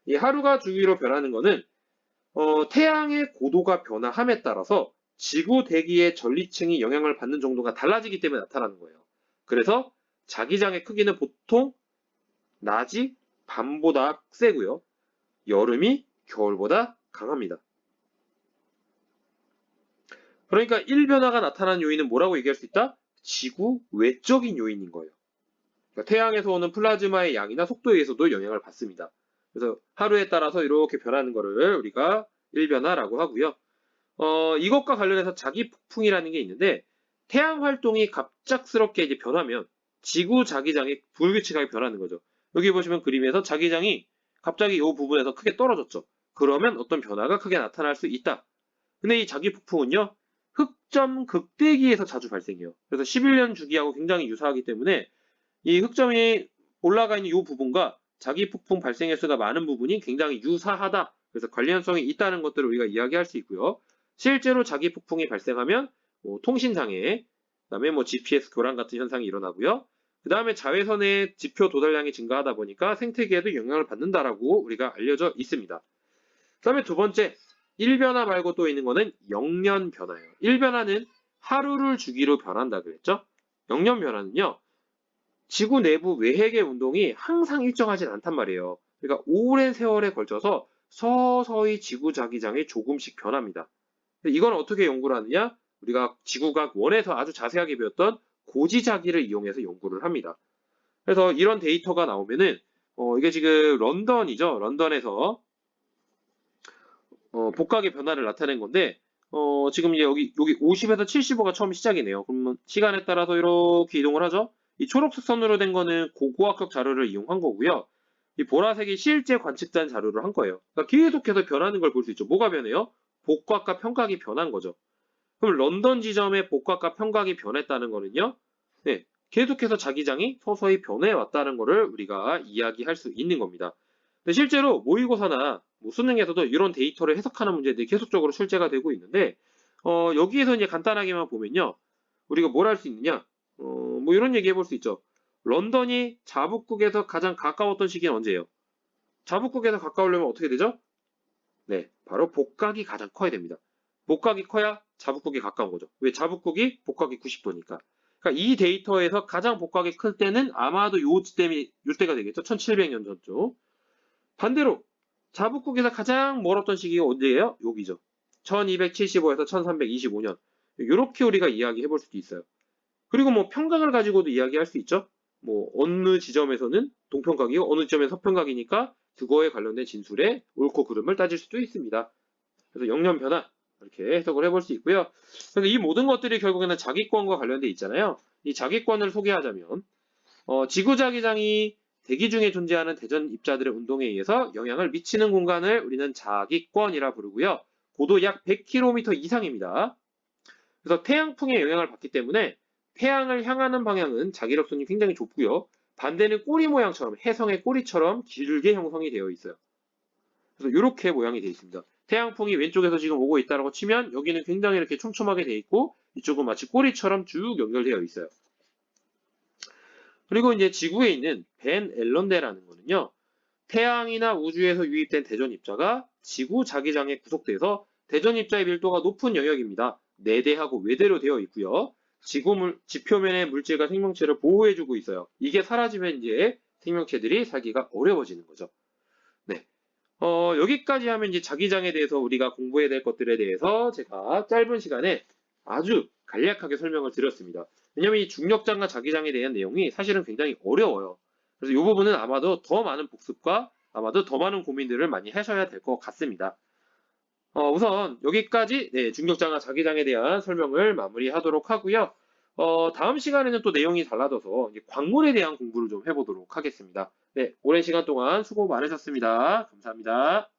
이 하루가 주기로 변하는 거는 태양의 고도가 변화함에 따라서 지구 대기의 전리층이 영향을 받는 정도가 달라지기 때문에 나타나는 거예요. 그래서 자기장의 크기는 보통 낮이 밤보다 세고요. 여름이 겨울보다 강합니다. 그러니까 1변화가 나타나는 요인은 뭐라고 얘기할 수 있다? 지구 외적인 요인인 거예요. 그러니까 태양에서 오는 플라즈마의 양이나 속도에 의해서도 영향을 받습니다. 그래서 하루에 따라서 이렇게 변하는 거를 우리가 1변화라고 하고요. 이것과 관련해서 자기폭풍이라는 게 있는데 태양 활동이 갑작스럽게 이제 변하면 지구 자기장이 불규칙하게 변하는 거죠. 여기 보시면 그림에서 자기장이 갑자기 이 부분에서 크게 떨어졌죠. 그러면 어떤 변화가 크게 나타날 수 있다. 근데 이 자기폭풍은요. 흑점 극대기에서 자주 발생해요. 그래서 11년 주기하고 굉장히 유사하기 때문에 이 흑점이 올라가 있는 이 부분과 자기폭풍 발생 횟수가 많은 부분이 굉장히 유사하다. 그래서 관련성이 있다는 것들을 우리가 이야기할 수 있고요. 실제로 자기폭풍이 발생하면 뭐 통신장애, 그다음에 뭐 GPS 교란 같은 현상이 일어나고요. 그 다음에 자외선의 지표 도달량이 증가하다 보니까 생태계에도 영향을 받는다라고 우리가 알려져 있습니다. 그 다음에 두 번째, 1변화 말고 또 있는 거는 영년 변화예요. 1변화는 하루를 주기로 변한다 그랬죠? 영년 변화는요. 지구 내부 외핵의 운동이 항상 일정하진 않단 말이에요. 그러니까 오랜 세월에 걸쳐서 서서히 지구 자기장이 조금씩 변합니다. 이건 어떻게 연구를 하느냐? 우리가 지구과학 1에서 아주 자세하게 배웠던 고지자기를 이용해서 연구를 합니다. 그래서 이런 데이터가 나오면은 이게 지금 런던이죠. 런던에서 복각의 변화를 나타낸 건데 지금 이제 여기 50에서 75가 처음 시작이네요. 그러면 시간에 따라서 이렇게 이동을 하죠. 이 초록색 선으로 된 거는 고고학적 자료를 이용한 거고요. 이 보라색이 실제 관측된 자료를 한 거예요. 그러니까 계속해서 변하는 걸 볼 수 있죠. 뭐가 변해요? 복각과 평각이 변한 거죠. 그럼 런던 지점의 복각과 평각이 변했다는 거는요. 네, 계속해서 자기장이 서서히 변해 왔다는 거를 우리가 이야기할 수 있는 겁니다. 근데 실제로 모의고사나 뭐 수능에서도 이런 데이터를 해석하는 문제들이 계속적으로 출제가 되고 있는데 여기에서 이제 간단하게만 보면요. 우리가 뭘 할 수 있느냐? 뭐 이런 얘기 해볼 수 있죠. 런던이 자북국에서 가장 가까웠던 시기는 언제예요? 자북국에서 가까우려면 어떻게 되죠? 네, 바로 복각이 가장 커야 됩니다. 복각이 커야 자북국이 가까운 거죠. 왜? 자북국이 복각이 90도니까. 그러니까 이 데이터에서 가장 복각이 클 때는 아마도 요때가 되겠죠. 1700년 전쯤. 반대로 자북국에서 가장 멀었던 시기가 언제예요? 여기죠. 1275에서 1325년. 이렇게 우리가 이야기해 볼 수도 있어요. 그리고 뭐 평각을 가지고도 이야기할 수 있죠. 뭐 어느 지점에서는 동평각이고 어느 지점에서 서평각이니까 그거에 관련된 진술의 옳고 그름을 따질 수도 있습니다. 그래서 영년 변화 이렇게 해석을 해볼 수 있고요. 그래서 이 모든 것들이 결국에는 자기권과 관련돼 있잖아요. 이 자기권을 소개하자면 지구자기장이 대기 중에 존재하는 대전 입자들의 운동에 의해서 영향을 미치는 공간을 우리는 자기권이라 부르고요. 고도 약 100km 이상입니다. 그래서 태양풍의 영향을 받기 때문에 태양을 향하는 방향은 자기력선이 굉장히 좁고요. 반대는 꼬리 모양처럼 해성의 꼬리처럼 길게 형성이 되어 있어요. 그래서 이렇게 모양이 되어 있습니다. 태양풍이 왼쪽에서 지금 오고 있다고 치면 여기는 굉장히 이렇게 촘촘하게 되어 있고 이쪽은 마치 꼬리처럼 쭉 연결되어 있어요. 그리고 이제 지구에 있는 벤 앨런대라는 거는요. 태양이나 우주에서 유입된 대전 입자가 지구 자기장에 구속돼서 대전 입자의 밀도가 높은 영역입니다. 내대하고 외대로 되어 있고요. 지표면의 물질과 생명체를 보호해주고 있어요. 이게 사라지면 이제 생명체들이 살기가 어려워지는 거죠. 네. 여기까지 하면 이제 자기장에 대해서 우리가 공부해야 될 것들에 대해서 제가 짧은 시간에 아주 간략하게 설명을 드렸습니다. 왜냐면 이 중력장과 자기장에 대한 내용이 사실은 굉장히 어려워요. 그래서 이 부분은 아마도 더 많은 복습과 아마도 더 많은 고민들을 많이 하셔야 될 것 같습니다. 우선 여기까지 중력장과 자기장에 대한 설명을 마무리하도록 하고요. 다음 시간에는 또 내용이 달라져서 이제 광물에 대한 공부를 좀 해보도록 하겠습니다. 네, 오랜 시간 동안 수고 많으셨습니다. 감사합니다.